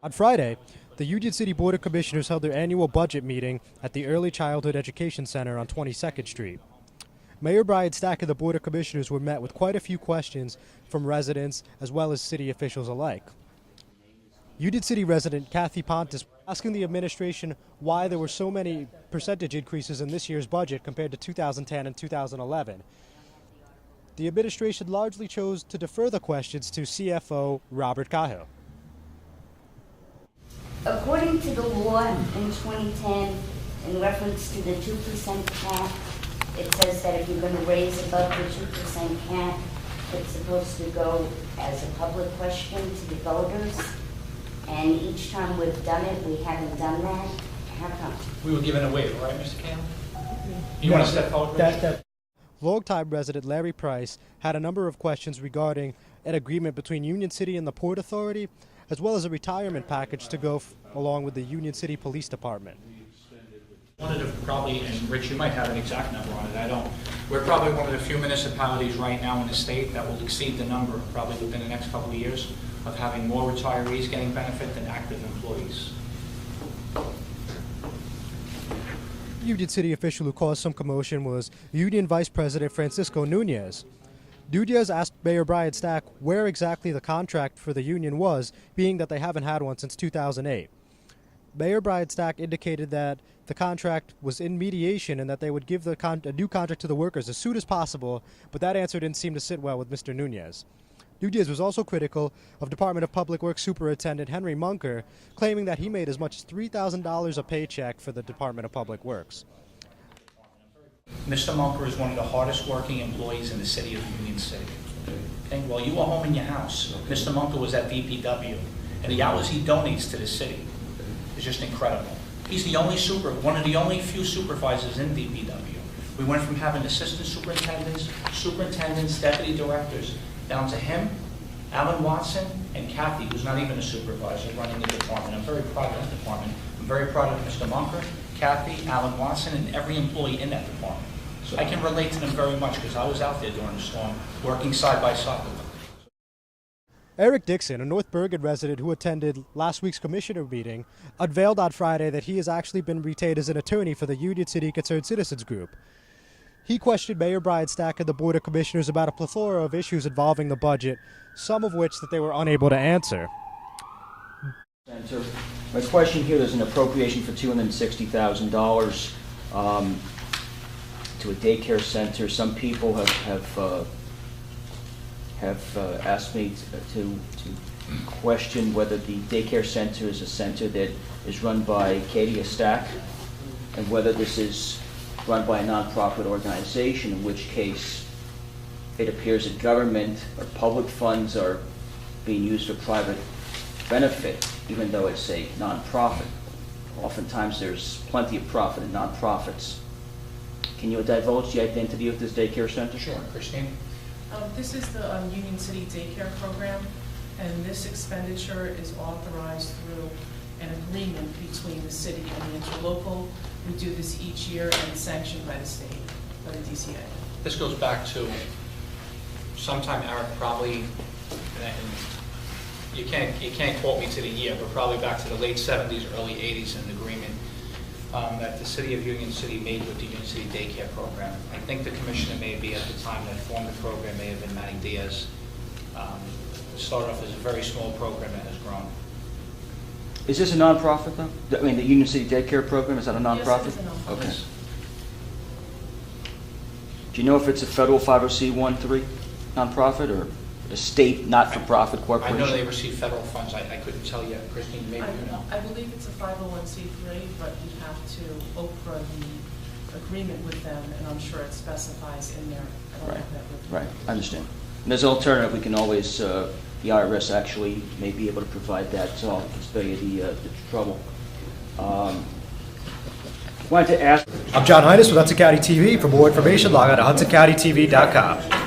On Friday, the Union City Board of Commissioners held their annual budget meeting at the Early Childhood Education Center on 22nd Street. Mayor Brian Stack and the Board of Commissioners were met with quite a few questions from residents as well as city officials alike. Union City resident Kathy Pontus asking the administration why there were so many percentage increases in this year's budget compared to 2010 and 2011. The administration largely chose to defer the questions to CFO Robert Cahill. According to the law in 2010, in reference to the 2% cap, it says that if you're going to raise above the 2% cap, it's supposed to go as a public question to the voters. And each time we've done it, we haven't done that. How come? We were given a waiver, right, Mr. Cahill? You want to step forward? Longtime resident Larry Price had a number of questions regarding an agreement between Union City and the Port Authority, as well as a retirement package to go along with the Union City Police Department. Wanted to probably, and Rich, you might have an exact number on it, I don't. We're probably one of the few municipalities right now in the state that will exceed the number, probably within the next couple of years, of having more retirees getting benefit than active employees. Union City official who caused some commotion was Union Vice President Francisco Nunez. Nunez asked Mayor Brian Stack where exactly the contract for the union was, being that they haven't had one since 2008. Mayor Brian Stack indicated that the contract was in mediation and that they would give a new contract to the workers as soon as possible, but that answer didn't seem to sit well with Mr. Nunez. Nunez was also critical of Department of Public Works Superintendent Henry Munker, claiming that he made as much as $3,000 a paycheck for the Department of Public Works. Mr. Munker is one of the hardest working employees in the city of Union City. Okay? While you were home in your house, Mr. Munker was at DPW, and the hours he donates to the city is just incredible. He's the only one of the only few supervisors in DPW. We went from having assistant superintendents, deputy directors, down to him, Alan Watson, and Kathy, who's not even a supervisor, running the department. I'm very proud of the department. I'm very proud of Mr. Munker, Kathy, Alan Watson, and every employee in that department. So I can relate to them very much because I was out there during the storm, working side by side with them. Eric Dixon, a North Bergen resident who attended last week's commissioner meeting, unveiled on Friday that he has actually been retained as an attorney for the Union City Concerned Citizens Group. He questioned Mayor Brian Stack and the Board of Commissioners about a plethora of issues involving the budget, some of which that they were unable to answer. My question here, there's an appropriation for $260,000 to a daycare center. Some people have asked me to question whether the daycare center is a center that is run by Katie Stack and whether this is run by a nonprofit organization, in which case it appears that government or public funds are being used for private benefit, even though it's a nonprofit. Oftentimes there's plenty of profit in nonprofits. Can you divulge the identity of this daycare center? Sure. Christine? This is the Union City Daycare Program, and this expenditure is authorized through an agreement between the city and the interlocal. We do this each year and it's sanctioned by the state, by the DCA. This goes back to sometime, Eric, probably, and you can't quote me to the year, but probably back to the late 70s, early 80s, an agreement that the city of Union City made with the Union City Daycare Program. I think the commissioner maybe at the time that formed the program may have been Manny Diaz. It started off as a very small program and has grown. Is this a nonprofit though? I mean, the Union City Daycare Program, is that a nonprofit? Yes, it is a nonprofit. Okay. Do you know if it's a federal 50C13 nonprofit or a state not-for-profit corporation? I know they receive federal funds. I couldn't tell you. Christine, maybe you know. I believe it's a 501c3, but you have to Oprah the agreement with them, and I'm sure it specifies in there. I don't have that with me. Right, I understand. And as an alternative, we can always, the IRS actually may be able to provide that, so I'll spare you the trouble. Wanted to ask. I'm John Hines with Hudson County TV. For more information, log on to HudsonCountyTV.com.